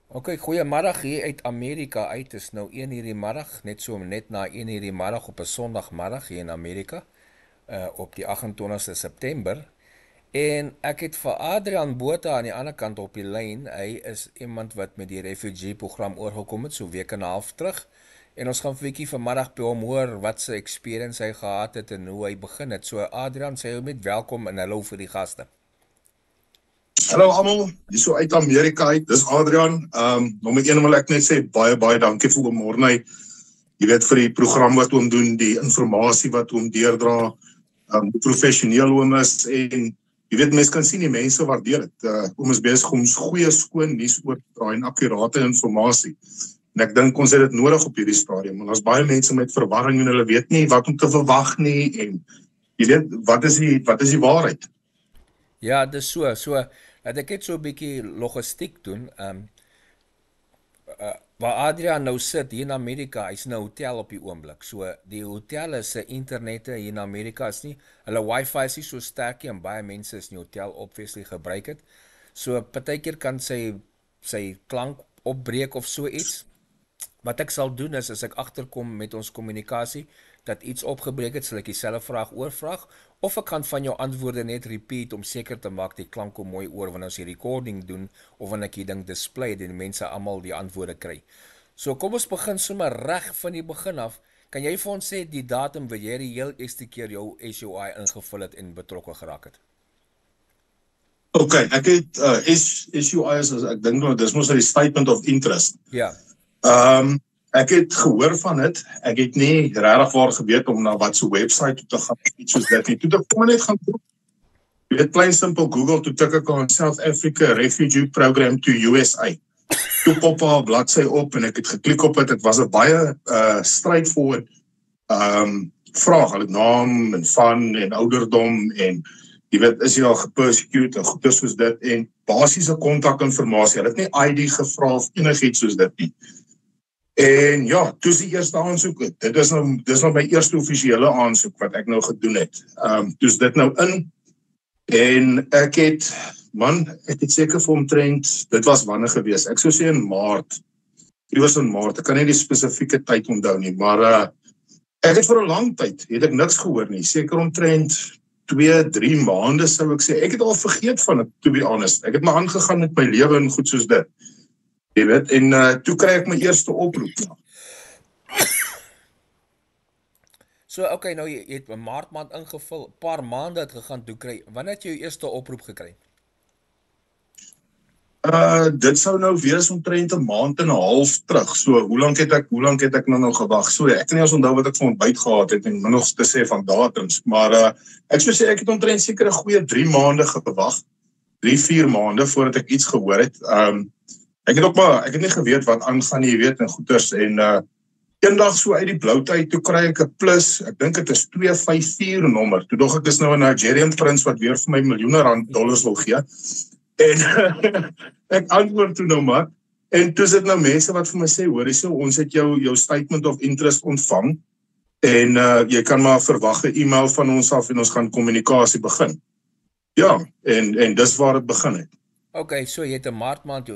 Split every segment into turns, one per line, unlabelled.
Ok, goeiemiddag hier uit Amerika uit. Het is nou 1 uur die middag, net na 1 uur die middag op 'n Sondagmiddag hier in Amerika, op die 28ste September. En ek het vir Adrian Botha aan die ander kant op die lyn. Hy is iemand wat met die refugee program oorgekom het so 'n week en 'n half terug. En ons gaan 'n bietjie vanmiddag by hom hoor wat sy experience hy gehad het en hoe hy begin het. So Adrian, sê hom net welkom en hallo vir die gaste.
Hallo almal, hier so uit Amerika uit. Dis Adrian. Nommer 1 wil ek net sê baie dankie vir oom Morney. Jy weet vir die program wat oom doen, die inligting wat oom deurdra, hoe professioneel oom is en jy weet mense kan sien die mense waardeer dit. Oom is besig om goeie skoon nuus oor te dra en akkurate inligting. En ek dink ons het dit nodig op hierdie stadium. Want daar's baie mense met verwarring en hulle weet nie wat om te verwag nie en jy weet wat is die waarheid?
Ja, dis so. Dat ek het so 'n bietjie logistiek doen. Waar Adrian nou sit hier in Amerika, hy's in 'n hotel op die oomblik. So die hotel se internette hier in Amerika is nie, hulle wifi is nie so sterk nie en baie mense is in die hotel obviously gebruik het. So partykeer kan sy klank opbreek of so iets. Wat ek sal doen is as ek agterkom met ons kommunikasie dat iets opgebreek het, sal ek dieselfde vraag oorvraag of ek kan van jou antwoorde net repeat om seker te maak die klank kom mooi oor wanneer ons die recording doen of wanneer ek die ding display en die mense almal die antwoorde kry. So kom ons begin sommer reg van die begin af. Kan jy vir ons sê die datum wat jy die heel eerste keer jou SUI ingevul het en betrokke geraak het?
OK, ek het SUI is ek dink nou dis mos die statement of interest.
Ja.
Ek het gehoor van dit. Ek het nie regtig waar geweet om na wat so website toe te gaan iets soos dit nie. Toe ek kom net gaan doen. Jy weet plain simple Google toe tik ek aan South Africa Refugee Program to USA. Toe pop 'n bladsy op en ek het geklik op dit. Dit was 'n baie straightforward vraag, hulle naam en van en ouderdom en jy weet is jy al gepersecute en goeie soos dit en basiese kontakinligting. Hulle het nie ID gevra of enigiets soos dit nie. En ja, toe is die eerste aansoek. Dis nou my eerste offisiële aansoek wat ek nou gedoen het. Toe is dit nou in en ek het seker vir omtrent, dit was wanneer gewees. Ek sou sê in Maart. Dit was in Maart. Ek kan nie die spesifieke tyd onthou nie, maar ek het vir 'n lang tyd het ek niks gehoor nie. Seker omtrent 2-3 maande sou ek sê. Ek het al vergeet van dit, to be honest. Ek het maar aangegaan met my lewe en goed soos dit. Jy weet, en toe kry ek my eerste oproep.
So, okay, nou jy het 'n Maart maand ingevul, 'n paar maande het gegaan toe kry. Wanneer het jy jou eerste oproep gekry?
Dit sou nou wees omtrent 'n maand en 'n half terug. So, hoe lank het ek nou gewag? So, ek kan nie eens onthou wat ek vir ontbyt gehad het en nog te sê van datums, maar ek sou sê ek het omtrent seker 'n goeie 3 maande gewag. 3-4 maande voordat ek iets gehoor het. Ek het nie geweet wat aangaan nie, jy weet, en goeters en eendag so uit die blou tyd toe kry ek 'n plus. Ek dink dit is 254 nommer. Toe dog ek is nou 'n Nigerian prins wat weer vir my miljoene rand dollars wil gee. En ek antwoord toe nou maar. En toe is dit nou mense wat vir my sê, hoor hierso, ons het jou statement of interest ontvang en jy kan maar verwag 'n e-mail van ons af en ons gaan kommunikasie begin. Ja, en dis waar dit begin het.
Okay, so jy het 'n Maart maand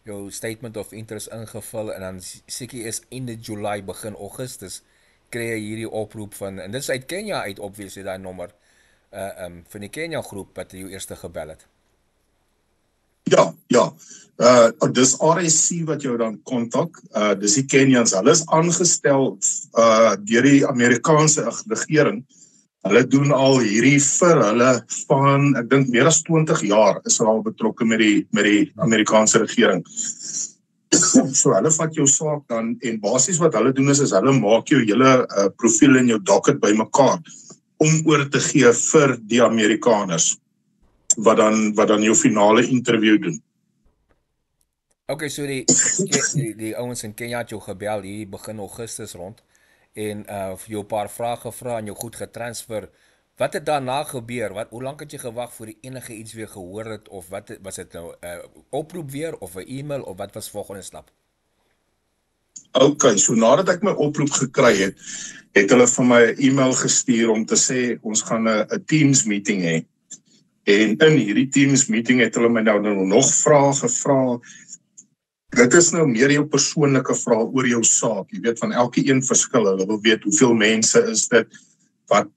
jou statement of interest ingevul en dan seker is einde Julie begin Augustus kry jy hierdie oproep van en dit is uit Kenia uit obviously daai nommer van die Kenia groep wat jou eerste gebel het.
Ja. Dis RSC wat jou dan kontak. Dis die Kenyans. Hulle is aangestel deur die Amerikaanse regering. Hulle doen al hierdie vir hulle van, ek dink meer as 20 jaar is hulle al betrokke met die Amerikaanse regering. So hulle vat jou saak dan en basies wat hulle doen is hulle maak jou hele profiel en jou docket bymekaar om oor te gee vir die Amerikaners wat dan jou finale interview doen.
Okay, so die ouens in Kenia het jou gebel hier begin Augustus rond en jou 'n paar vrae gevra en jou goed getransfer. Wat het daarna gebeur? Hoe lank het jy gewag voor jy enige iets weer gehoor het of was dit nou 'n oproep weer of 'n e-mail of wat was volgende stap?
Okay, so nadat ek my oproep gekry het hulle vir my 'n e-mail gestuur om te sê ons gaan 'n Teams meeting hê. En in hierdie Teams meeting het hulle my nou nog vrae gevra Dit is nou meer jou persoonlike vraag oor jou saak. Jy weet van elke een verskil. Hulle wil weet hoeveel mense is dit, wat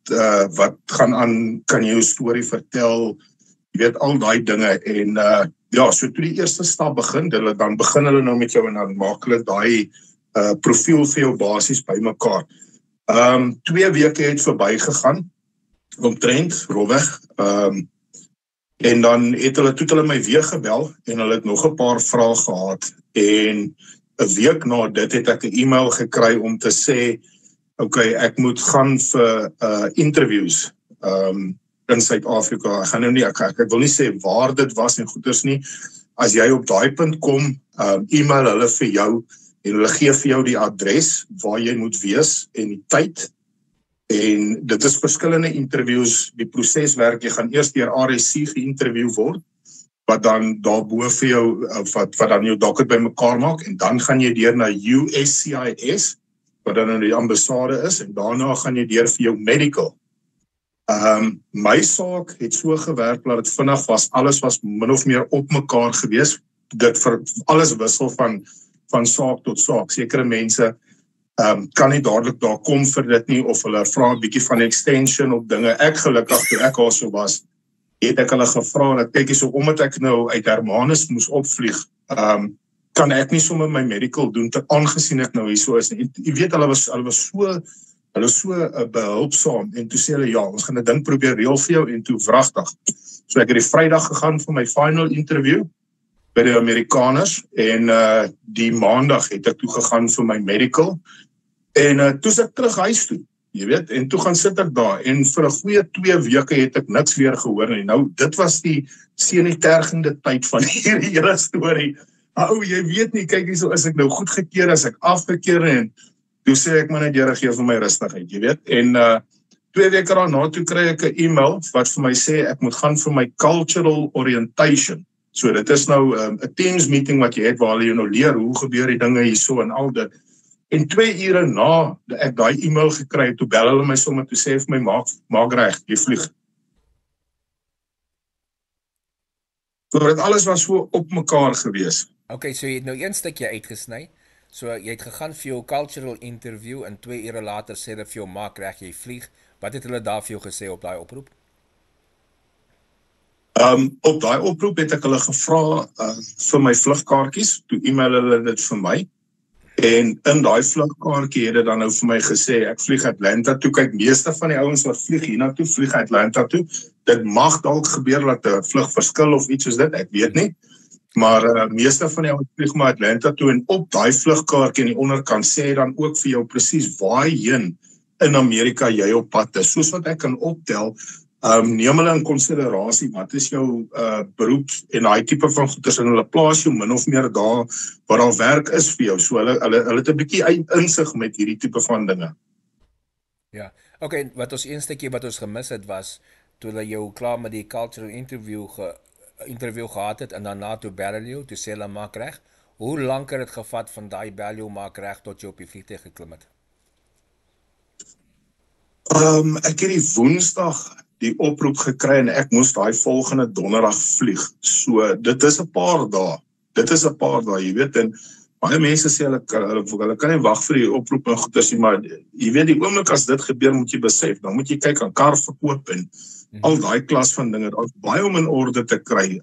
gaan aan, kan jy jou storie vertel, jy weet al daai dinge en ja, so toe die eerste stap begin, dan begin hulle nou met jou en dan maak hulle daai profiel vir jou basies bymekaar. 2 weke het verby gegaan, omtrent, rolweg, en dan het hulle my weer gebel en hulle het nog 'n paar vrae gehad en 'n week na dit het ek 'n e-mail gekry om te sê okay, ek moet gaan vir interviews in Suid-Afrika. Ek gaan nou nie, ek wil nie sê waar dit was en goeders nie. As jy op daai punt kom, e-mail hulle vir jou en hulle gee vir jou die adres waar jy moet wees en die tyd. En dit is verskillende interviews, die proses werk, jy gaan eers deur RSC geïnterview word, wat dan daarbo vir jou, wat dan jou docket bymekaar maak, en dan gaan jy deur na USCIS, wat dan in die ambassade is, en daarna gaan jy deur vir jou medical. My saak het so gewerk dat dit vinnig was, alles was min of meer op mekaar gewees, dit vir alles wissel van saak tot saak. Sekere mense kan nie dadelik daar kom vir dit nie, of hulle vra 'n bietjie van extension op dinge. Ek gelukkig, toe ek also was, het ek hulle gevra, dat kyk so, omdat ek nou uit Hermanus moes opvlieg, kan ek nie sommer my medical doen, aangesien ek nou hier so is. En, jy weet, hulle was so behulpsaam, en toe sê hulle, ja, ons gaan 'n ding probeer reël vir jou, en toe wragtig. So ek het die Vrydag gegaan vir my final interview, by die Amerikaners, en die Maandag het ek toe gegaan vir my medical, en toe sit ek terug huis toe, jy weet, en toe gaan sit ek daar, en vir 'n goeie 2 weke het ek niks weer gehoor nie. Nou, dit was die senuitergende tyd van hierdie hele storie. Jy weet nie, kyk hierso, is ek nou goed gekeer, as ek afgekeer, en toe sê ek maar net, Here, gee vir my rustigheid, jy weet, en 2 weke daarna toe kry ek 'n e-mail, wat vir my sê, ek moet gaan vir my cultural orientation. So dit is nou 'n Teams meeting wat jy het, waar hulle jou nou leer, hoe gebeur die dinge hierso en al dit. En 2 ure na ek daai e-mail gekry het, toe bel hulle my sommer, toe sê vir my, maak reg, jy vlieg. So dit alles was so op mekaar gewees.
Okay, so jy het nou een stukkie uitgesny. So jy het gegaan vir jou cultural interview en 2 ure later sê hulle vir jou, maak reg, jy vlieg. Wat het hulle daar vir jou gesê op daai oproep?
Op daai oproep het ek hulle gevra vir my vlugkaartjies, toe e-mail hulle dit vir my, en in daai vlugkaartjie het dit dan nou vir my gesê, ek vlieg Atlanta toe. Kyk, meeste van die ouens wat vlieg hiernatoe, vlieg Atlanta toe. Dit mag dalk gebeur dat 'n vlug verskil of iets soos dit, ek weet nie, maar meeste van die ouens vlieg maar Atlanta toe, en op daai vlugkaartjie in die onderkant sê dan ook vir jou presies waarheen in Amerika jy op pad is, soos wat ek kan optel. Neem hulle in konsiderasie, wat is jou beroep en daai tipe van goeders, en hulle plaas jou min of meer daar waar daar werk is vir jou. So hulle het 'n bietjie insig met hierdie tipe van dinge.
Ja, okay, wat ons een stukkie wat ons gemis het was, toe hulle jou klaar met die cultural interview gehad het, en daarna toe bel hulle jou, toe sê hulle maak reg. Hoe lank het dit gevat van daai bel jou maak reg tot jy op die vliegtuig geklim het?
Ek het die Woensdag die oproep gekry en ek moes daai volgende donderdag vlieg. So dit is 'n paar dae. Jy weet, en baie mense sê hulle kan nie wag vir die oproep en goeders nie, maar jy weet, die oomblik as dit gebeur, moet jy besef, dan moet jy kyk aan kar verkoop en al daai klas van dinge, daar's baie om in orde te kry.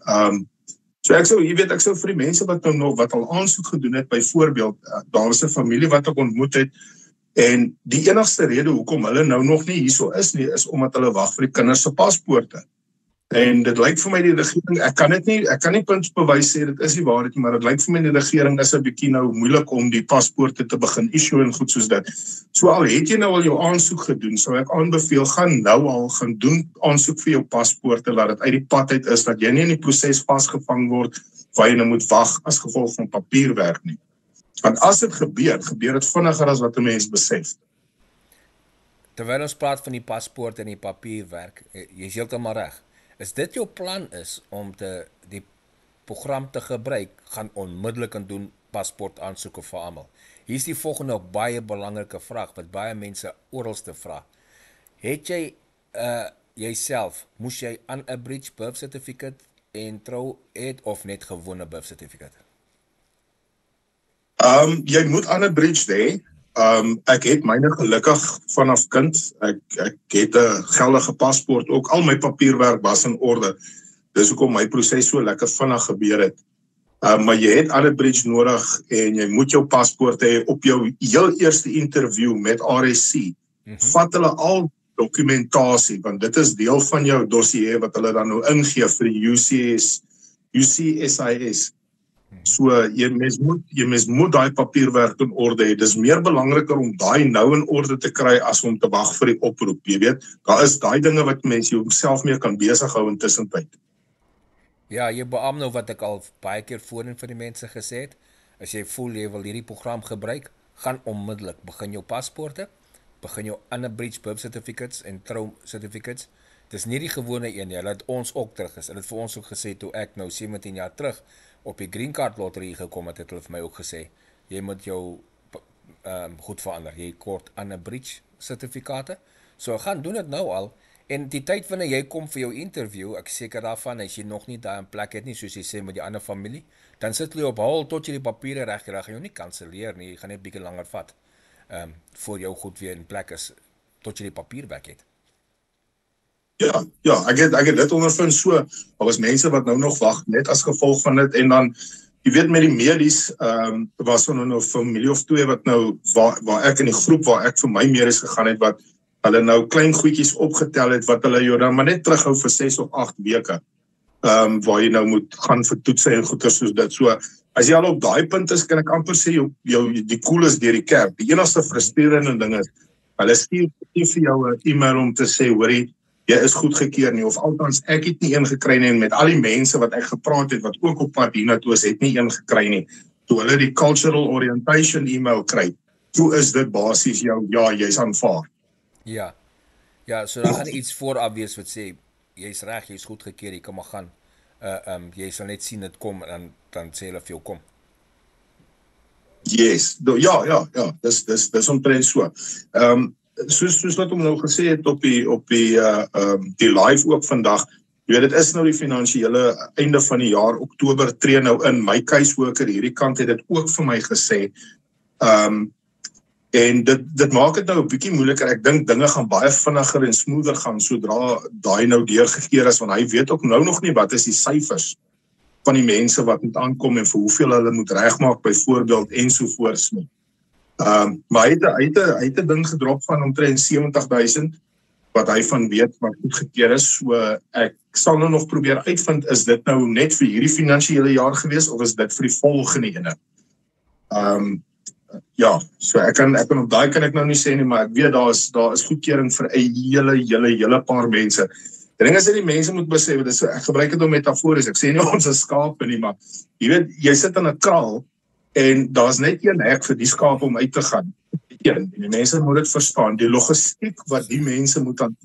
So ek sou vir die mense wat al aansoek gedoen het, byvoorbeeld, daar was 'n familie wat ek ontmoet het, en die enigste rede hoekom hulle nou nog nie hierso is nie, is omdat hulle wag vir die kinders se paspoorte. En dit lyk vir my die regering, ek kan nie puntbewys sê dit is nie waarheid nie, maar dit lyk vir my die regering is 'n bietjie nou moeilik om die paspoorte te begin issue en goed soos dit. So al het jy nou al jou aansoek gedoen, sou ek aanbeveel, gaan doen aansoek vir jou paspoorte, laat dit uit die pad uit is, dat jy nie in die proses vasgevang word, waar jy nou moet wag as gevolg van papierwerk nie. Want as dit gebeur dit vinniger as wat 'n mens besef.
Terwyl ons praat van die paspoort en die papierwerk, jy is heeltemal reg. Is dit jou plan is om die program te gebruik, gaan onmiddellik en doen paspoort aansoeke vir almal? Hier is die volgende baie belangrike vraag, wat baie mense oralste vra. Het jy jouself, moes jy unabridged birth certificate en trou het, of net gewone birth certificate?
Jy moet aan 'n bridge hê. Ek het myne gelukkig vanaf kind. Ek het 'n geldige paspoort ook. Al my papierwerk was in orde. Dis hoekom my proses so lekker vinnig gebeur het. Maar jy het aan 'n bridge nodig en jy moet jou paspoort hê op jou heel eerste interview met RSC. Vat hulle al dokumentasie, want dit is deel van jou dossier wat hulle dan nou ingee vir die UCSIS. So jy mens moet daai papierwerk in orde hê. Dis meer belangriker om daai nou in orde te kry as om te wag vir die oproep. Jy weet, daar is daai dinge wat mense jouself mee kan besig hou intussen tyd.
Ja, jy beam nou wat ek al baie keer voorheen vir die mense gesê het. As jy voel jy wil hierdie program gebruik, gaan onmiddellik begin jou paspoorte, begin jou ander bridge birth certificates en trou certificates. Dis nie die gewone een nie. Hulle het ons ook terug is. Hulle het vir ons ook gesê toe ek nou 17 jaar terug op die green card lottery gekom het, het hulle vir my ook gesê, jy moet jou goed verander. Jy kort ander bridge sertifikate. So gaan doen dit nou al. En die tyd wanneer jy kom vir jou interview, ek seker daarvan, as jy nog nie daar in plek het nie, soos jy sê met die ander familie, dan sit jy op hol tot jy die papiere reg kry. Jy nie kanselleer nie, jy gaan net bietjie langer vat. Voor jou goed weer in plek is, tot jy die papierwerk het.
Ja, ek het dit ondervind so. Daar was mense wat nou nog wag net as gevolg van dit en dan jy weet met die medies was er nou 'n familie of twee wat nou waar ek in die groep waar ek vir my medies gegaan het wat hulle nou klein goedjies opgetel het wat hulle jou dan maar net terughou vir 6 of 8 weke. Waar jy nou moet gaan vir toetse en goeie soos dit. So as jy al op daai punt is, kan ek amper sê jou die koel is deur die kerk. Die enigste frustrerende ding is hulle stuur vir jou 'n e-mail om te sê hoorie jy is goedgekeur nie, of althans ek het nie een gekry nie en met al die mense wat ek gepraat het wat ook op pad hiernatoe is, het nie een gekry nie. Toe hulle die cultural orientation e-mail kry, toe is dit basies jou ja, jy's aanvaar.
Ja. Ja, so dan gaan iets vooraf wees wat sê jy's reg, jy's goedgekeur, jy kan maar gaan. Jy sal net sien dit kom en dan sê hulle vir jou kom.
Yes. Ja, dis omtrent so. Soos wat hom nou gesê het op die live ook vandag, jy weet, dit is nou die finansiële einde van die jaar, Oktober tree nou in, my caseworker hierdie kant het dit ook vir my gesê, en dit maak dit nou 'n bietjie moeiliker, ek dink dinge gaan baie vinniger en smoother gaan, sodra daai nou deurgekeer is, want hy weet ook nou nog nie wat is die syfers van die mense wat moet aankom en vir hoeveel hulle moet regmaak byvoorbeeld ensovoorts nie. Maar hy het 'n ding gedrop van omtrent 70,000 wat hy van weet wat goedgekeur is. So ek sal nou nog probeer uitvind, is dit nou net vir hierdie finansiële jaar gewees of is dit vir die volgende ene? Ja, so ek kan op daai kan ek nou nie sê nie, maar ek weet daar is goedkeuring vir 'n hele paar mense. Die ding is dat die mense moet besef, ek gebruik dit om metafories, ek sê nie ons is skape nie, maar jy weet, jy sit in 'n kraal en daar's net een hek vir die skaap om uit te gaan. En die mense moet dit verstaan, die logistiek wat die mense moet aan.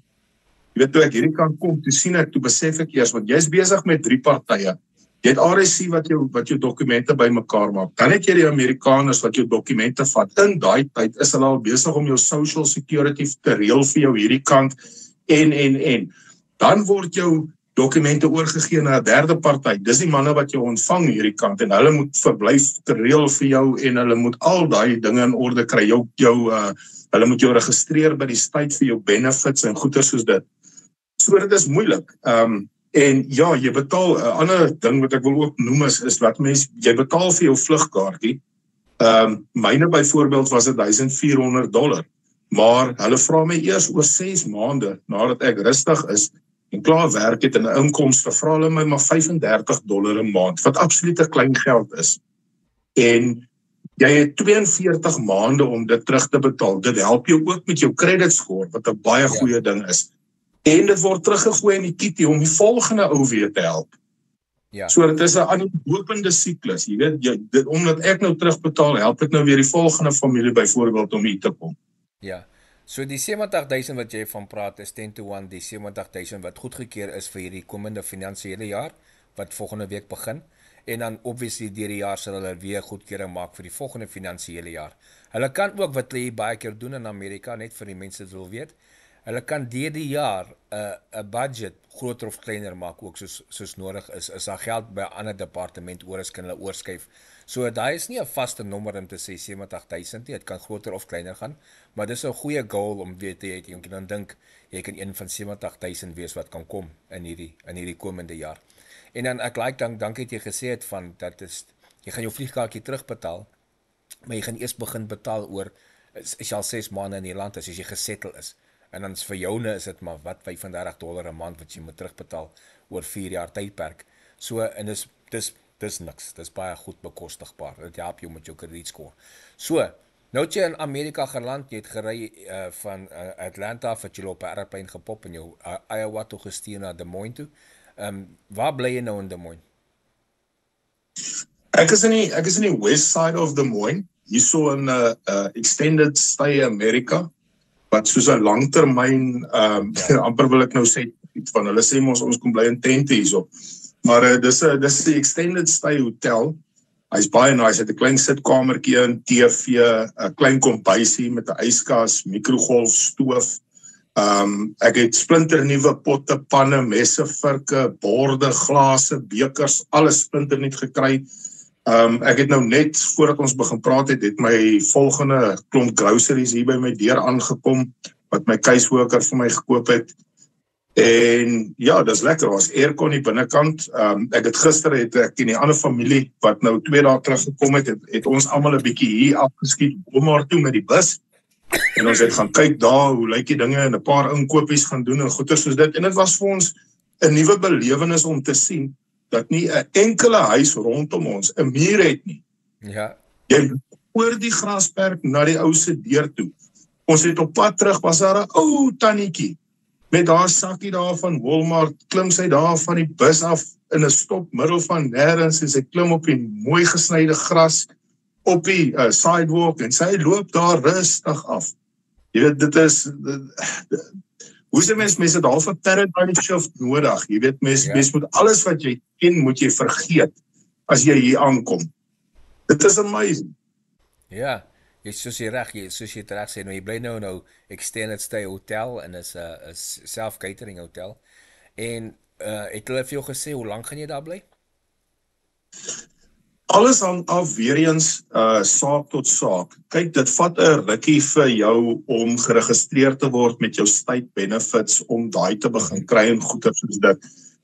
Jy weet, toe ek hierdie kant kom, toe besef ek eers, want jy's besig met 3 partye. Jy het RSC wat jou dokumente bymekaar maak. Dan het jy die Amerikaners wat jou dokumente vat. In daai tyd is hulle al besig om jou social security te reël vir jou hierdie kant en. Dan word jou dokumente oorgegee na 'n derde party. Dis die manne wat jou ontvang hierdie kant en hulle moet verblyf te reël vir jou en hulle moet al daai dinge in orde kry. Hulle moet jou registreer by die state vir jou benefits en goeder soos dit. So dit is moeilik. En ja, jy betaal 'n ander ding wat ek wil ook noem is wat jy betaal vir jou vlugkaartjie. Myne byvoorbeeld was dit $1,400, maar hulle vra my eers oor 6 maande nadat ek rustig is en klaar werk het en 'n inkomste, vra hulle my maar $35 'n maand, wat absoluut 'n klein geld is. En jy het 42 maande om dit terug te betaal. Dit help jou ook met jou credit score, wat 'n baie goeie ding is. En dit word teruggegooi in die kitty om die volgende ou weer te help.
Ja.
So dit is 'n aanhoudende siklus. Jy weet, omdat ek nou terugbetaal, help dit nou weer die volgende familie byvoorbeeld om hier te kom.
Ja. So die 70,000 wat jy van praat is 10-1, die 70,000 wat goedgekeur is vir hierdie komende finansiële jaar wat volgende week begin en dan obviously deur die jaar sal hulle weer goedkeuring maak vir die volgende finansiële jaar. Hulle kan ook wat hulle baie keer doen in Amerika net vir die mense wat wil weet. Hulle kan deur die jaar 'n budget groter of kleiner maak ook soos nodig is. Is daar geld by 'n ander departement oor, kan hulle oorskuif. So daai is nie 'n vaste nommer om te sê 87,000 nie, dit kan groter of kleiner gaan, maar dis 'n goeie goal om weet jy kan dan dink jy kan een van 87,000 wees wat kan kom in hierdie komende jaar. En dan ek dankie dat jy gesê het van dat jy gaan jou vliegkaartjie terugbetaal, maar jy gaan eers begin betaal oor is jy al 6 maande in die land as jy gesettle is. En dan vir joune is dit maar wat $35 'n maand wat jy moet terugbetaal oor 4 jaar tydperk. So en dis niks. Dis baie goed bekostigbaar. Dit help jou met jou kredietscore. So, nou het jy in Amerika geland, jy het gery van Atlanta af, het jy op 'n airplane gepop en jou Iowa toe gestuur na Des Moines toe. Waar bly jy nou in Des Moines?
Ek is in die west side of Des Moines, hierso in extended stay Amerika, wat soos 'n langtermyn amper wil ek nou sê iets van hulle sê ons kom bly in tente hierso. Maar dis 'n extended stay hotel. Hy's baie nice, het 'n klein sitkamertjie, 'n TV, 'n klein kombuisie met 'n yskas, mikrogolf, stoof. Ek het splinternuwe potte, panne, messe, virke, borde, glase, bekers, alles splinternuut gekry. Ek het nou net voordat ons begin praat het my volgende klomp groceries hier by my deur aangekom wat my keiswoker vir my gekoop het. En ja, dis lekker. Was aircon die binnekant. Ek het gister ek en die ander familie wat nou 2 dae terug gekom het ons almal 'n bietjie hier afgeskiet Walmart toe met die bus. En ons het gaan kyk daar hoe lyk die dinge en 'n paar inkopies gaan doen en goeie soos dit. En dit was vir ons 'n nuwe belewenis om te sien dat nie 'n enkele huis rondom ons 'n muur het nie.
Ja.
Jy oor die grasperk na die ou se deur toe. Ons het op pad terug was daar 'n ou tannetjie met daar sakkie daar van Walmart, klim sy daar van die bus af in 'n stop middel van nêrens en sy klim op die mooi gesnyde gras op die sidewalk en sy loop daar rustig af. Jy weet dit is hoe se mense het half 'n paradigm shift nodig. Jy weet mens moet alles wat jy ken moet jy vergeet as jy hier aankom. Dit is amazing.
Ja. Soos jy reg sê, jy bly nou extended stay hotel en is 'n self-catering hotel. En het hulle vir jou gesê hoe lank gaan jy daar bly?
Alles hang af weer eens saak tot saak. Kyk, dit vat 'n rukkie vir jou om geregistreer te word met jou state benefits om daai te begin kry en goeie soos dit.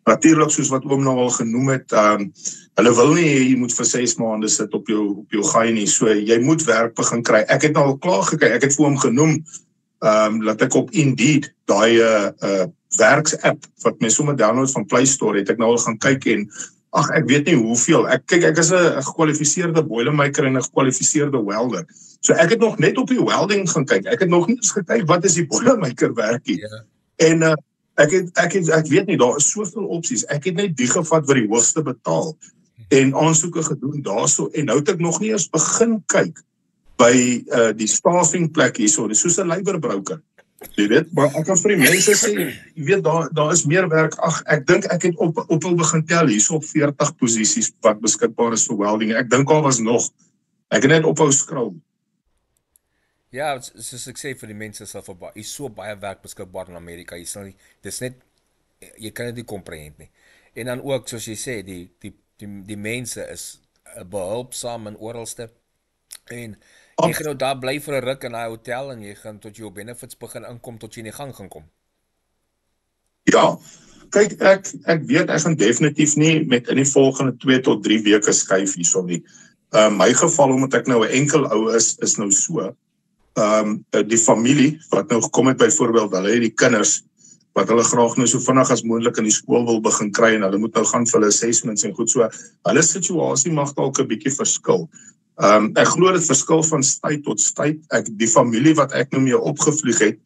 Natuurlik soos wat oom nou al genoem het, hulle wil nie jy moet vir 6 maande sit op jou gaai nie. So jy moet werk begin kry. Ek het nou al klaar gekry. Ek het vir hom genoem dat ek op Indeed daai werks-app wat mens sommer download van Play Store het ek nou al gaan kyk en ek weet nie hoeveel. Ek is 'n gekwalifiseerde boilermaker en 'n gekwalifiseerde welder. So ek het nog net op die welding gaan kyk. Ek het nog nie eens gekyk wat is die boilermaker werkie. En ek weet nie, daar is soveel opsies. Ek het net die gevat wat die hoogste betaal en aansoeke gedoen daarso en nou het ek nog nie eens begin kyk by die staffing plek hierso. Dis soos 'n laborbroker. Jy weet, maar ek kan vir die mense sê, jy weet daar is meer werk. Ek dink ek het op wil begin tel hierso op 40 posisies wat beskikbaar is vir welding. Ek dink al was nog. Ek het net ophou scroll.
Ja, soos ek sê vir die mense is so baie werk beskikbaar in Amerika. Dis net jy kan dit nie komprehend nie. En dan ook soos jy sê, die mense is behulpsaam en oralste. En jy gaan nou daar bly vir 'n ruk in daai hotel en jy gaan tot jou benefits begin inkom tot jy in die gang gaan kom.
Ja, kyk ek weet ek gaan definitief nie met in die volgende 2 tot 3 weke skuif hierso nie. My geval omdat ek nou 'n enkel ou is nou so. Die familie wat nou gekom het byvoorbeeld, hulle het die kinders wat hulle graag nou so vinnig as moontlik in die skool wil begin kry en hulle moet nou gaan vir hulle assessments en goed so. Hulle situasie mag dalk 'n bietjie verskil. Ek glo dit verskil van tyd tot tyd. Die familie wat ek nou mee opgevlieg het,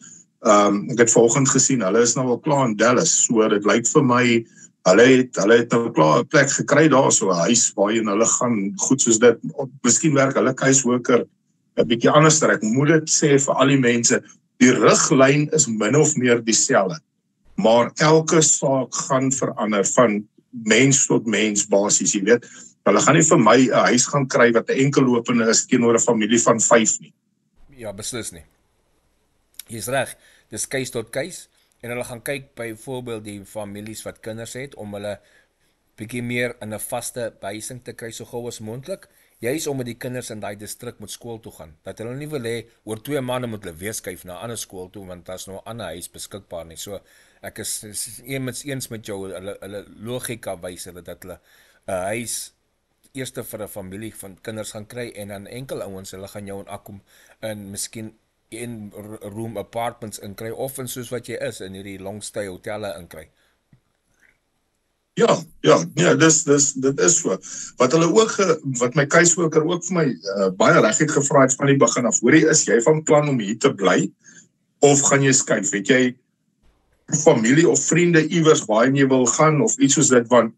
ek het vanoggend gesien, hulle is nou al klaar in Dallas, so dit lyk vir my, hulle het nou klaar 'n plek gekry daar, so 'n huis waarheen hulle gaan, goed soos dit, miskien werk hulle keiswoker 'n bietjie anders. Ek moet dit sê vir al die mense, die riglyn is min of meer dieselfde, maar elke saak gaan verander van mens tot mens basies, jy weet. Hulle gaan nie vir my 'n huis gaan kry wat 'n enkellopende is teenoor 'n familie van 5 nie.
Ja, beslis nie. Jy's reg. dis case tot case, en hulle gaan kyk byvoorbeeld die families wat kinders het, om hulle bietjie meer in 'n vaste behuising te kry so gou as moontlik, juis omdat die kinders in daai distrik moet skool toe gaan, dat hulle nie wil hê, oor 2 maande moet hulle weer skuif na 'n ander skool toe, want daar's nou 'n ander huis beskikbaar nie, so ek is eens met jou, hulle logika wys hulle dat hulle 'n huis eerste vir 'n familie van kinders gaan kry, en dan enkel ouens, hulle gaan jou in miskien een room apartments inkry, of in soos wat jy is, in hierdie long stay hotelle inkry.
Ja, dit is so. Wat hulle ook, wat my caseworker ook vir my baie reguit gevra het van die begin af, hoorie, is jy van plan om hier te bly, of gaan jy skuif? Het jy familie of vriende iewers waarheen jy wil gaan, of iets soos dit, want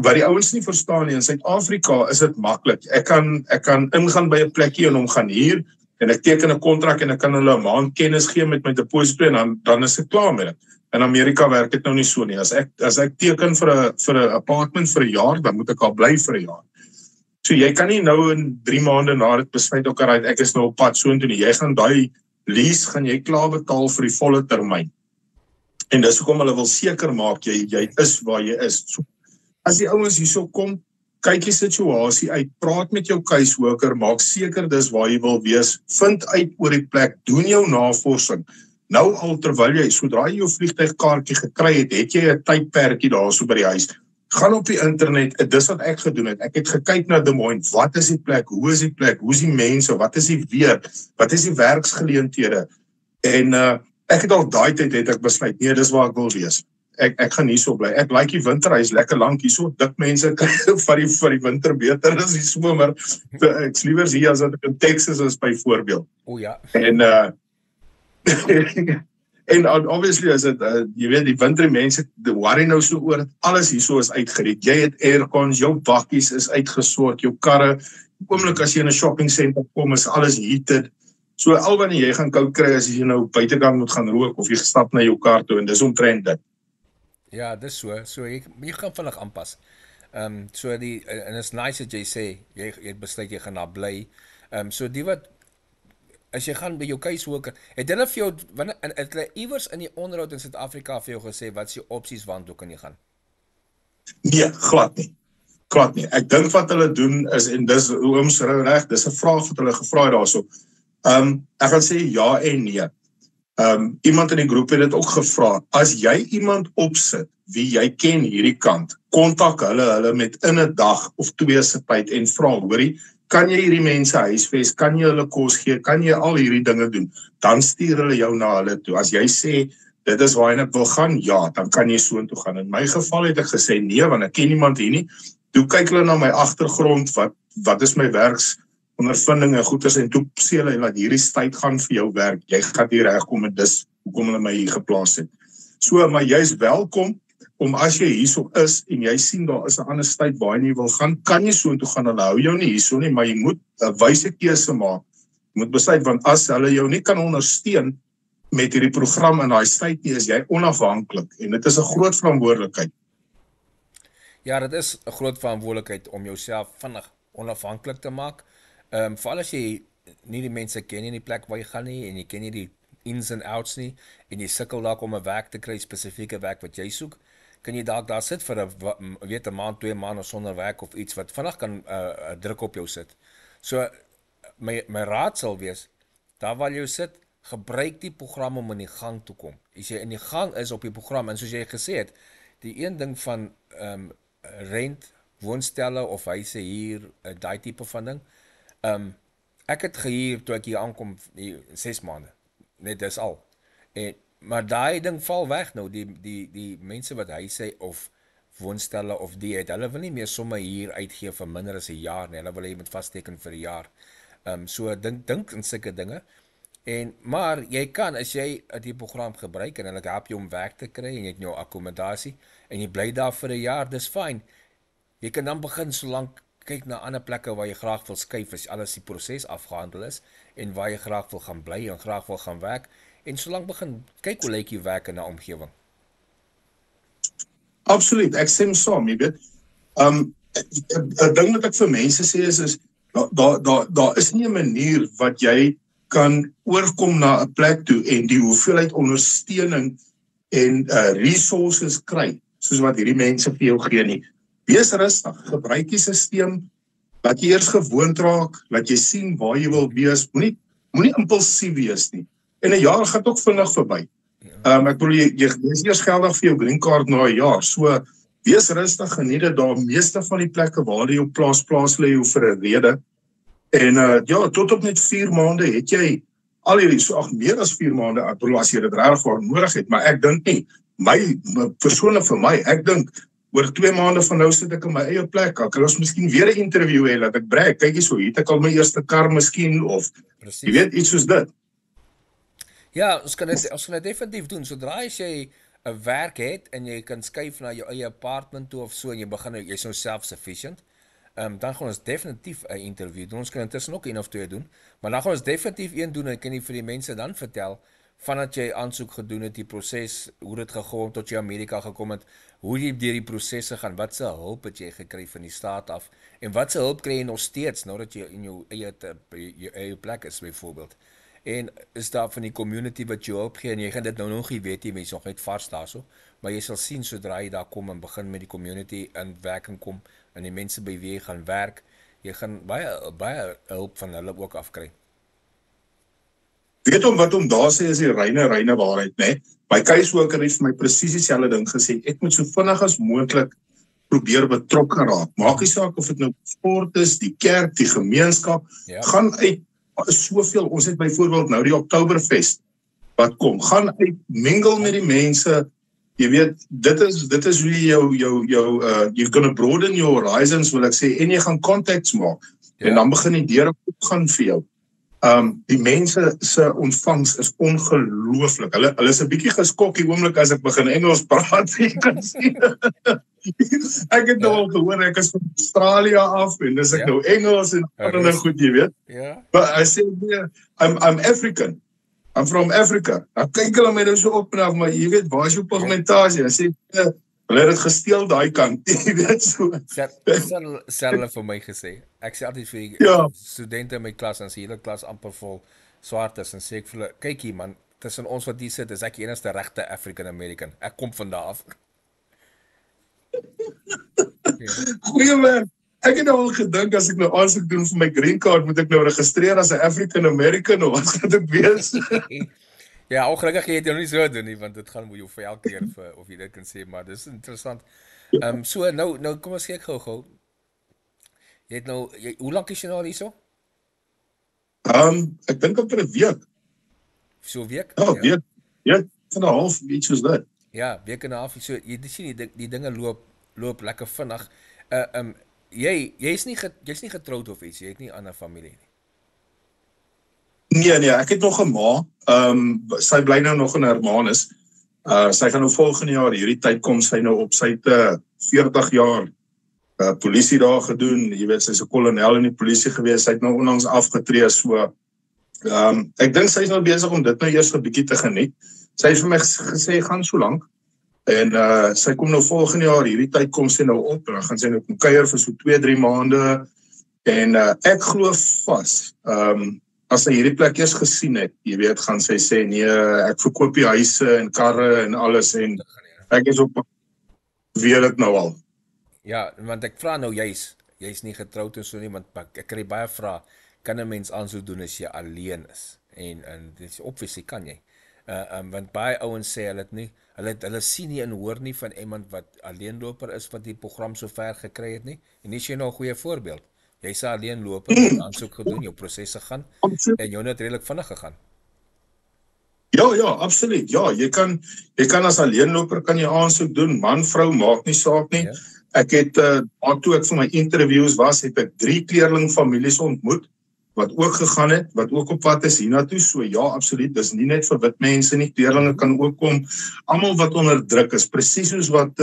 wat die ouens nie verstaan nie, in Suid-Afrika is dit maklik. Ek kan ingaan by 'n plekkie en hom gaan huur, en ek teken 'n kontrak en ek kan hulle 'n maand kennis gee met my deposito, en dan is ek klaar met dit. In Amerika werk dit nou nie so nie. As ek teken vir 'n apartment vir 'n jaar, dan moet ek al bly vir 'n jaar. So jy kan nie nou in 3 maande na dit besluit, ek is nou op pad soontoe nie. Jy gaan daai lease gaan jy klaar betaal vir die volle termyn. En dis hoekom hulle wil seker maak jy is waar jy is. So, as die ouens hierso kom, kyk die situasie uit, praat met jou caseworker, maak seker dis waar jy wil wees, vind uit oor die plek, doen jou navorsing. Nou al terwyl jy, sodra jy jou vliegtuigkaartjie gekry het, het jy 'n tydperkie daarso by die huis. Gaan op die internet, dis wat ek gedoen het. Ek het gekyk na Des Moines, wat is die plek, hoe is die plek, hoe is die mense, wat is die weer, wat is die werksgeleenthede. En ek het al daai tyd het ek besluit, nee, dis waar ek wil wees. Ek gaan hierso bly. Ek like die winter, hy is lekker lank hierso. Dik mense vir die winter beter as die somer. Ek's liewer hier as wat ek in Texas is byvoorbeeld.
O ja.
En obviously is dit, jy weet, die winter mense, die worry nou so oor, alles hierso is uitgered. Jy het aircons, jou bakkies is uitgesort, jou karre, oomblik as jy in 'n shopping center kom, is alles heated. So al wanneer jy gaan koud kry, as jy nou buitekant moet gaan rook, of jy gestap na jou kar toe, en dis omtrent dit.
Ja, dis so jy gaan vinnig aanpas. So en is nice dat jy sê, jy besluit jy gaan daar bly. So die wat, as jy gaan by jou caseworker, het hulle vir jou, het hulle iewers in die onderhoud in Suid-Afrika vir jou gesê, wat is die opsies waartoe kan jy gaan?
Nee, glad nie. Ek dink wat hulle doen is, en dis ooms reg, dis 'n vraag wat hulle gevra het daarso. Ek gaan sê ja en nee. Iemand in die groep het dit ook gevra, as jy iemand opsit, wie jy ken hierdie kant, kontak hulle met in 'n dag of 2 se tyd en vra, hoorie, kan jy hierdie mense huisves, kan jy hulle kos gee, kan jy al hierdie dinge doen, dan stuur hulle jou na hulle toe. As jy sê, dit is waarheen ek wil gaan, ja, dan kan jy soontoe gaan. In my geval het ek gesê, nee, want ek ken niemand hier nie. Toe kyk hulle na my agtergrond, wat is my werksondervindinge, goeders, en toe sê hulle, dat hierdie tyd gaan vir jou werk, jy gaan hier regkom, en dis hoekom hulle my hier geplaas het. So, maar jy is welkom, om as jy hierso is, en jy sien daar is 'n ander tyd waarheen jy wil gaan, kan jy soontoe gaan, hulle hou jou nie hierso nie, maar jy moet 'n wyse keuse maak. Jy moet besluit, want as hulle jou nie kan ondersteun met hierdie program in daai tyd nie, is jy onafhanklik, en dit is 'n groot verantwoordelikheid.
Ja, dit is 'n groot verantwoordelikheid om jouself vinnig onafhanklik te maak. Veral as jy nie die mense ken in die plek waar jy gaan nie, en jy ken nie die ins and outs nie, en jy sukkel dalk om 'n werk te kry, spesifieke werk wat jy soek, kan jy dalk daar sit vir 'n maand, 2 maande sonder werk of iets wat vinnig kan druk op jou sit. So my raad sal wees, daar waar jy sit, gebruik die program om in die gang te kom. As jy in die gang is op die program, en soos jy gesê het, die een ding van rent, woonstelle of huise hier, daai tipe van ding, ek het gehuur toe ek hier aankom 6 maande, net dis al. Maar daai ding val weg nou, die mense wat huise of woonstelle of hulle wil nie meer sommer hier uitgee vir minder as 'n jaar nie, hulle wil hê met vasteken vir 'n jaar. So dink in sulke dinge. Maar jy kan, as jy die program gebruik en hulle help jou om werk te kry en jy het jou akkommodasie en jy bly daar vir 'n jaar, dis fyn. Jy kan dan begin solank kyk na ander plekke waar jy graag wil skuif as alles die proses afgehandel is en waar jy graag wil gaan bly en graag wil gaan werk en solank begin kyk hoe lyk die werk in 'n omgewing.
Absoluut, ek stem saam, jy weet. 'n ding wat ek vir mense sê is daar is nie 'n manier wat jy kan oorkom na 'n plek toe en die hoeveelheid ondersteuning en resources kry, soos wat hierdie mense vir jou gee nie. Wees rustig, gebruik die stelsel, laat jy eers gewoond raak, laat jy sien waar jy wil wees, moenie impulsief wees nie. En 'n jaar gaan ook vinnig verby. Ek bedoel, jy is eers geldig vir jou green card na 'n jaar, so wees rustig, geniet dit daar. Meeste van die plekke waar jy op plaas lê vir 'n rede. En ja, tot op net 4 maande het jy al hierdie, meer as 4 maande, ek bedoel, as jy dit regtig nodig het, maar ek dink nie, persoonlik vir my, ek dink, oor 2 maande van nou sit ek in my eie plek, ek kan ons miskien weer 'n interview hê, dat ek brek, kyk eens hoe, hier het ek al my eerste kar miskien, of, jy weet, iets soos dit.
Ja, ons kan dit definitief doen, sodra as jy 'n werk het, en jy kan skuif na jou eie apartment toe of so, en jy's nou self-sufficient, dan gaan ons definitief 'n interview doen. Ons kan intussen ook 1 of 2 doen, maar dan gaan ons definitief 1 doen, en kan jy vir die mense dan vertel, vandat jy aansoek gedoen het, die proses, hoe dit gegaan tot jy Amerika gekom het, hoe jy deur die prosesse gaan, wat se hulp het jy gekry van die staat af, en wat se hulp kry jy nog steeds, nou dat jy in jou eie plek is, byvoorbeeld. En is daar van die community wat jy hulp gee, en jy gaan dit nou nog nie weet, jy is nog net vars daarso, maar jy sal sien, sodra jy daar kom en begin met die community in werking kom, en die mense by wie jy gaan werk, jy gaan baie hulp van hulle ook afkry.
Weet wat daar sê is die reine waarheid, né? My caseworker het vir my presies dieselfde ding gesê, ek moet so vinnig as moontlik probeer betrokke raak. Maak nie saak of dit nou sport is, die kerk, die gemeenskap, gaan uit soveel, ons het byvoorbeeld nou die Oktoberfest wat kom, gaan uit, mingle met die mense, jy weet, dit is hoe you're gonna broaden your horizons, wil ek sê, en jy gaan contacts maak, en dan begin die deure opgaan vir jou. Die mense se ontvangs is ongelooflik. Hulle is 'n bietjie geskok die oomblik as ek begin Engels praat. Ek het nou al gehoor, ek is van Australië af, en dis ek nou Engels en ander goed, jy weet. But I say, I'm African. I'm from Africa. Nou kyk hulle my nou so op en af, maar jy weet, waar is jou pigmentasie? Hy sê, hulle het dit gesteel daai kant, jy weet so.
Sê hulle vir my gesê. Ek sê altyd vir die studente in my klas, en sê hele klas amper vol swart is, en sê ek vir hulle, kyk hier man, tussen ons wat hier sit, is ek die enigste regte African American. Ek kom van daar af.
Goeie man. Ek het nou al gedink, as ek nou aansoek doen vir my green card, moet ek nou registreer as 'n African American, of wat gaan dit wees?
Ja, ongelukkig jy het nou nie so doen nie, want dit gaan moet jou vir elke keer of jy dit kan sê, maar dis interessant. So nou kom ons kyk gou. Jy het nou, hoe lank is jy nou al hierso?
Ek dink op 'n week.
So 'n week?
Week. Ja, 'n half, iets soos dit.
Ja, week en 'n half. So jy sien die dinge loop lekker vinnig. Jy's nie getroud of iets, jy het nie 'n ander familie nie.
Nee, ek het nog 'n ma. Sy bly nou nog in Hermanus. Sy gaan nou volgende jaar hierdie tyd kom, sy nou op, sy het 40 jaar polisie daar gedoen, jy weet, sy's 'n kolonel in die polisie gewees, sy het nou onlangs afgetree, so ek dink sy's nou besig om dit nou eers 'n bietjie te geniet. Sy het vir my gesê, gaan so lank, en sy kom nou volgende jaar, hierdie tyd kom sy nou op, en dan gaan sy nou kom kuier vir so 2-3 maande, en ek glo vas, as sy hierdie plek eers gesien het, jy weet, gaan sy sê, nee, ek verkoop die huise en karre en alles, en ek is op, weet dit nou al.
Ja, want ek vra nou, jy's nie getroud en so nie, want ek kry baie vrae, kan 'n mens aansoek doen as jy alleen is? En dis obviously kan jy. Want baie ouens sê hulle sien nie en hoor nie van iemand wat alleenloper is, wat die program so ver gekry het nie, en dis jy nou 'n goeie voorbeeld. Jy's 'n alleenloper, jy het aansoek gedoen, jou prosesse gaan, en jou het redelik vinnig gegaan.
Ja, absoluut. Ja, jy kan as alleenloper kan jy aansoek doen, man, vrou, maak nie saak nie. Ek het, toe ek vir my interviews was, het ek 3 kleerlingfamilies ontmoet, wat ook gegaan het, wat ook op pad is hiernatoe, so ja, absoluut, dis nie net vir wit mense nie, kleerlinge kan ook kom, almal wat onder druk is, presies soos wat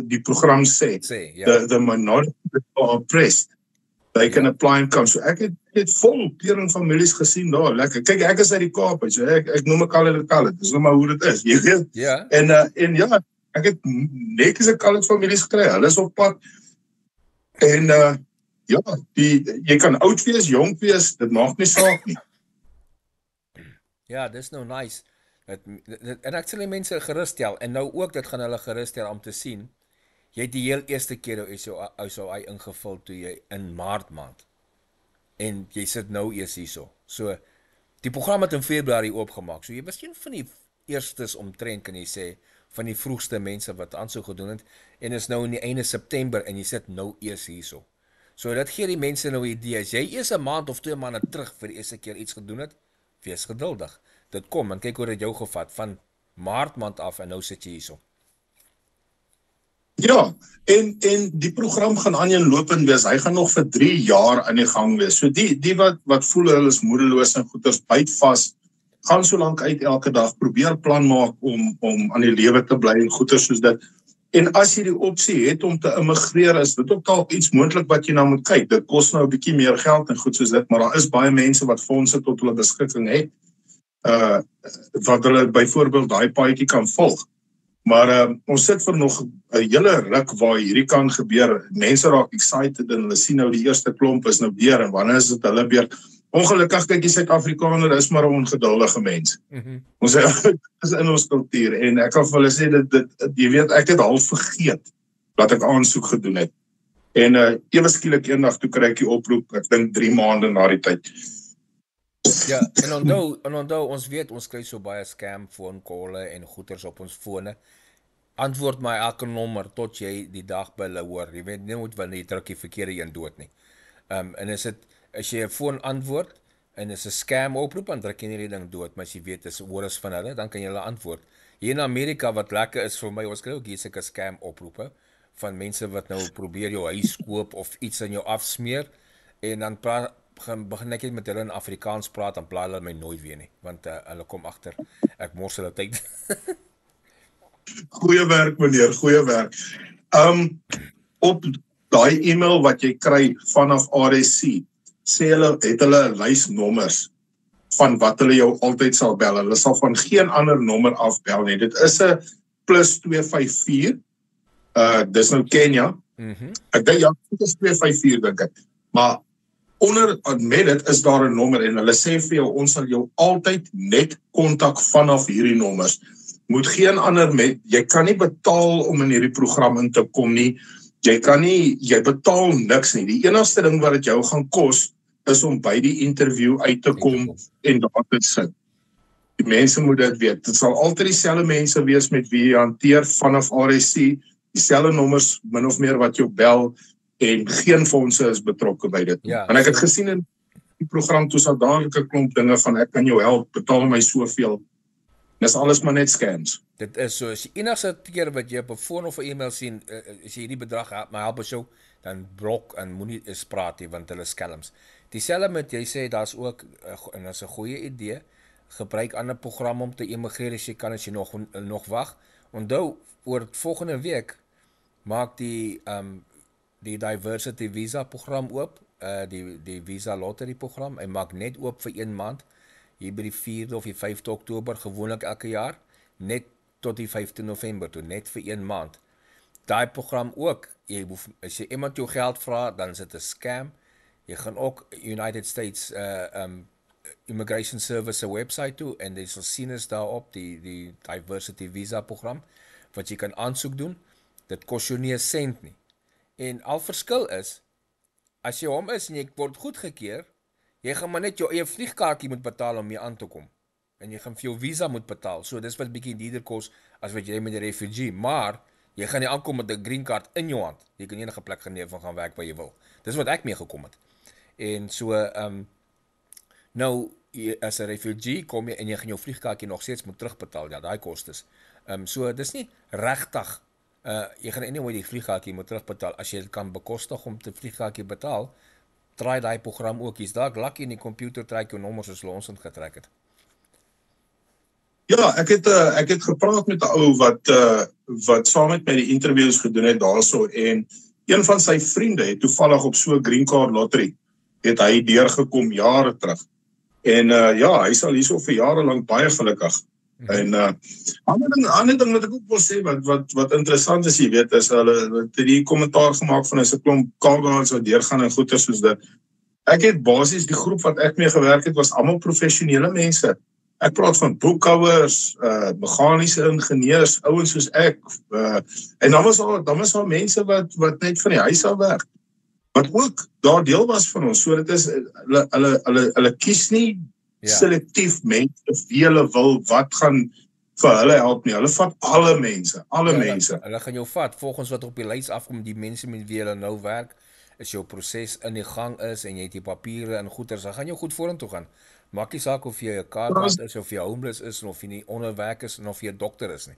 die program sê, the minority are oppressed, they can apply and come, so ek het vol kleerlingfamilies gesien daar, lekker, kyk, ek is uit die Kaap, so ek noem ek al, dis nou maar hoe dit is, jy weet, en ja, ek het netjies 'n college families gekry, hulle is op pad, en ja, jy kan oud wees, jong wees, dit maak nie saak nie.
Ja, dis nou nice. En ek sal die mense gerus stel en nou ook dit gaan hulle gerus stel om te sien. Jy het die heel eerste keer jou SOI ingevul toe jy in Maart maand en jy sit nou eers hierso. So die program het in Februarie oopgemaak. So jy was een van die eerstes omtrent kan jy sê van die vroegste mense wat aansoek gedoen het en is nou in die einde September en jy sit nou eers hierso. So dit gee die mense nou 'n idee. As jy eers 'n maand of 2 maande terug vir die eerste keer iets gedoen het, wees geduldig. Dit kom en kyk hoe dit jou gevat van Maart maand af en nou sit jy hierso.
Ja, en die program gaan aaneenlopend wees. Hy gaan nog vir 3 jaar aan die gang wees. So die wat voel hulle is moedeloos en goeters byt vas, gaan so lank uit elke dag, probeer plan maak om aan die lewe te bly en goeters soos dit. En as jy die opsie het om te immigreer, is dit ook dalk iets moontlik wat jy nou moet kyk. Dit kos nou 'n bietjie meer geld en goed soos dit, maar daar is baie mense wat fondse tot hulle beskikking het, wat hulle byvoorbeeld daai paadjie kan volg. Maar ons sit vir nog 'n hele ruk waar hierdie kan gebeur. Mense raak excited en hulle sien nou die eerste klomp is nou deur en wanneer is dit hulle beurt? Ongelukkig kyk die Suid-Afrikaner is maar 'n ongeduldige mens. Ons is in ons kultuur en ek kan vir hulle sê dit jy weet ek het half vergeet dat ek aansoek gedoen het. En ewe skielik eendag toe kry ek die oproep, ek dink 3 maande na die tyd.
Ja, en onthou ons weet ons kry so baie scam foonkolle en goeters op ons fone. Antwoord my elke nommer tot jy die dag by hulle hoor. Jy weet nie moet wanneer jy druk die verkeerde een dood nie. En as jy 'n foon antwoord en is 'n scam oproep, dan druk jy nie die ding dood, maar as jy weet dis oores van hulle, dan kan jy hulle antwoord. Hier in Amerika wat lekker is vir my, ons kry ook hier sulke scam oproepe van mense wat nou probeer jou huis koop of iets aan jou afsmeer en dan begin ek met hulle in Afrikaans praat, dan pla hulle my nooit weer nie, want hulle kom agter ek mors hulle tyd.
Goeie werk meneer, goeie werk. Op daai e-mail wat jy kry vanaf RSC, sê hulle het hulle 'n lys nommers van wat hulle jou altyd sal bel. Hulle sal van geen ander nommer afbel nie. Dit is 'n +254. Dis nou Kenya. Ek dink ja, dit is 254 dink ek. Maar onder met dit is daar 'n nommer en hulle sê vir jou ons sal jou altyd net kontak vanaf hierdie nommers. Moet geen ander jy kan nie betaal om in hierdie program in te kom nie. Jy betaal niks nie. Die enigste ding wat dit jou gaan kos is om by die interview uit te kom en daar te sit. Die mense moet dit weet. Dit sal altyd dieselfde mense wees met wie jy hanteer vanaf RSC, dieselfde nommers min of meer wat jou bel en geen fondse is betrokke by dit.
Ja,
en ek het gesien in die program toe sal dadelik 'n klomp dinge van ek kan jou help, betaal my soveel. Dis alles maar net scams.
Dit is so, as jy enigste keer wat jy op 'n foon of 'n e-mail sien, as jy hierdie bedrag help ons jou, dan blok en moenie eens praat nie, want hulle scams. Dieselfde met jy sê, daar's ook, en dit is 'n goeie idee, gebruik ander programme om te immigreer as jy kan, as jy nog wag. Onthou, oor volgende week maak die Diversity Visa program oop, die Visa Lottery program, hy maak net oop vir 1 maand, hier by die 4de of die 5de Oktober, gewoonlik elke jaar, net tot die 5de November toe, net vir 1 maand. Daai program ook, as jy iemand jou geld vra, dan is dit 'n scam. Jy gaan ook United States Immigration Service se website toe, en jy sal sien is daarop, die Diversity Visa program, wat jy kan aansoek doen, dit kos jou nie 'n sent nie. En al verskil is, as jy hom is en jy word goedgekeur, jy gaan maar net jou eie vliegkaartjie moet betaal om hier aan te kom. En jy gaan vir jou visa moet betaal. So dis wat bietjie duurder kos as wat jy met 'n refugee, maar jy gaan nie aankom met 'n green card in jou hand. Jy kan enige plek geneem van gaan werk waar jy wil. Dis wat ek mee gekom het. En so nou as 'n refugee kom jy en jy gaan jou vliegkaartjie nog steeds moet terugbetaal, ja, daai kostes. So dis nie regtig jy gaan anyway die vliegkaartjie moet terugbetaal as jy dit kan bekostig om te vliegkaartjie betaal. Try daai program ook. Jy's dalk lucky in die komputer trek jou nommers soos ons getrek het.
Ja, ek het gepraat met 'n ou wat saam met my die interviews gedoen het daarso en een van sy vriende het toevallig op so 'n green card lottery het hy deurgekom jare terug. En ja, hy sal hierso vir jare lank baie gelukkig. En ander ding wat ek ook wil sê wat interessant is, jy weet, is hulle het die kommentaar gemaak van 'n klomp cargo's wat deurgaan en goeie soos dit. Ek het basies die groep wat ek mee gewerk het was almal professionele mense. Ek praat van boekhouers, meganiese ingenieurs, ouens soos ek, en dan was daar mense wat net van die huis af werk, wat ook daar deel was van ons. So dit is hulle kies nie selektief mense wie hulle wil wat gaan vir hulle help nie. Hulle vat alle mense.
Hulle gaan jou vat volgens wat op die lys afkom, die mense met wie hulle nou werk, is jou proses in die gang is en jy het die papiere en goeders, dan gaan jou goed vorentoe gaan. Maak nie saak of jy 'n kaartmat is of jy homeless is of jy nie onderwerk is en of jy 'n dokter is nie.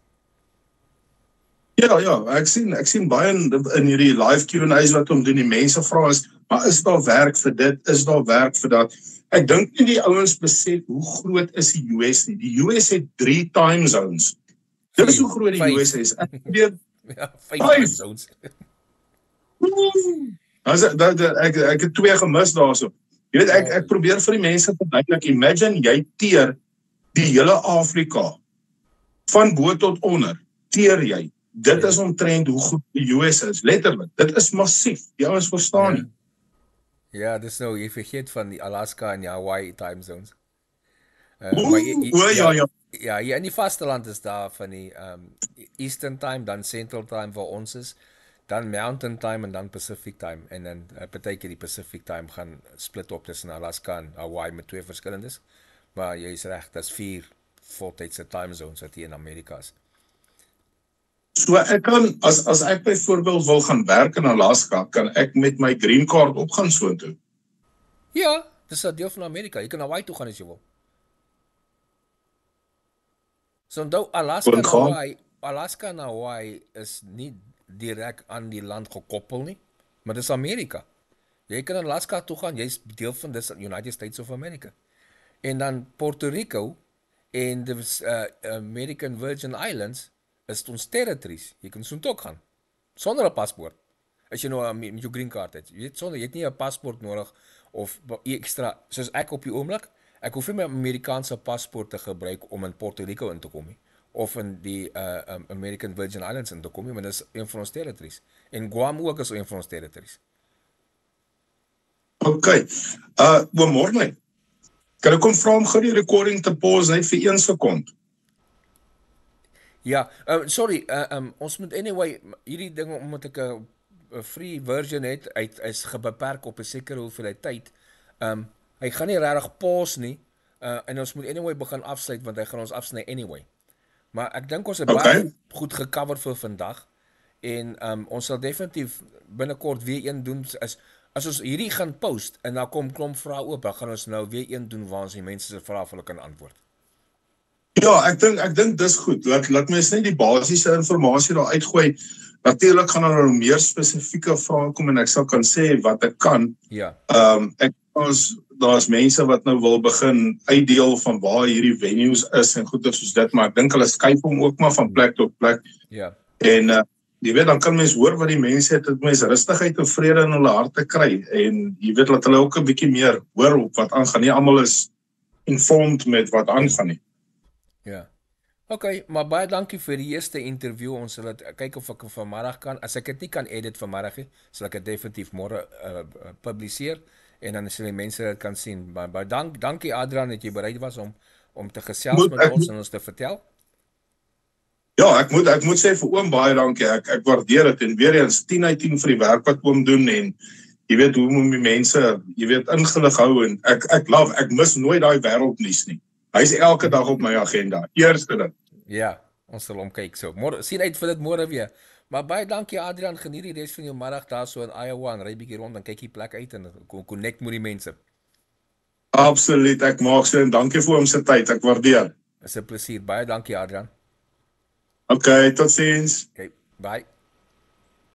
Ja, ek sien baie in hierdie live Q&A's wat om doen, die mense vra maar is daar werk vir dit, is daar werk vir dat? Ek dink nie die ouens besef hoe groot is die US nie. Die US het 3 time zones. Dit is hoe groot die US is. Ek weet
5 time zones.
Ek het 2 gemis daarso. Jy weet, ek probeer vir die mense verduidelik, imagine jy teer die hele Afrika van bo tot onder, teer jy. Dit is omtrent hoe goed die US is, letterlik. Dit is massief, die ouens verstaan nie.
Ja, dis nou, jy vergeet van die Alaska en die Hawaii time zones. Ja, hier in die vasteland is daar van die Eastern time, dan Central time waar ons is, dan Mountain time en dan Pacific time. En dan partykeer die Pacific time gaan split op tussen Alaska en Hawaii met 2 verskillendes. Maar jy is reg, dis 4 voltydse time zones wat hier in Amerika is.
So ek kan, as ek byvoorbeeld wil gaan werk in Alaska, kan ek met my green card op gaan soontoe?
Ja, dis 'n deel van Amerika. Jy kan Hawaii toe gaan as jy wil. So onthou, Alaska en Hawaii is nie direk aan die land gekoppel nie, maar dis Amerika. Jy kan Alaska toe gaan, jy's deel van dis United States of America. En dan Puerto Rico en die American Virgin Islands is ons territories. Jy kan soontoe gaan sonder 'n paspoort. As jy nou met jou green card het. Jy het nie 'n paspoort nodig of ekstra, soos ek op die oomblik, ek hoef nie my Amerikaanse paspoort te gebruik om in Puerto Rico in te kom nie, of in die American Virgin Islands in te kom nie, maar dis een van ons territories. En Guam ook is een van ons territories.
Okay. Oom Morley, kan ek kom vra om gou die recording te pause net vir 1 sekond?
Ja, sorry, ons moet anyway, hierdie ding, omdat ek 'n free version het, hy is gebeperk op 'n sekere hoeveelheid tyd, hy gaan nie regtig pause nie, en ons moet anyway begin afsluit, want hy gaan ons afsny anyway. Maar ek dink ons het baie goed gecover vir vandag, en ons sal definitief binnekort weer een doen, as ons hierdie gaan post, en dan kom klomp vrae oop, dan gaan ons nou weer een doen, waar ons die mense se vrae vir hulle kan antwoord.
Ja, ek dink dis goed. Laat mens net die basiese inligting daar uitgooi. Natuurlik gaan daar nou meer spesifieke vrae kom en ek sal kan sê wat ek kan.
Ja.
Daar's mense wat nou wil begin uitdeel van waar hierdie venues is en goeie soos dit, maar ek dink hulle skuif hom ook maar van plek tot plek.
Ja.
En jy weet, dan kan mens hoor wat die mense het, dat mens rustigheid en vrede in hulle harte kry en jy weet dat hulle ook 'n bietjie meer hoor op wat aangaan. Nie almal is informed met wat aangaan nie.
Ja. Okay, maar baie dankie vir die eerste interview. Ons sal kyk of ek vanmiddag kan. As ek dit nie kan edit vanmiddag nie, sal ek dit definitief môre publiseer en dan sal die mense dit kan sien. Maar dankie Adrian dat jy bereid was om te gesels met ons en ons te vertel.
Ja, ek moet sê vir oom baie dankie. Ek waardeer dit en weer eens 10 uit 10 vir die werk wat oom doen en jy weet hoe om die mense, jy weet, ingelig hou en ek mis nooit daai wêreldnuus nie. Hy is elke dag op my agenda. Eerste ding.
Ja, ons sal omkyk so. Môre sien uit vir dit môre weer. Maar baie dankie Adrian, geniet die res van jou middag daar so in Iowa en ry bietjie rond en kyk die plek uit en connect met die mense.
Absoluut, ek maak so en dankie vir hom se tyd, ek waardeer.
Dis 'n plesier. Baie dankie Adrian.
Okay, totsiens.
Okay, bye.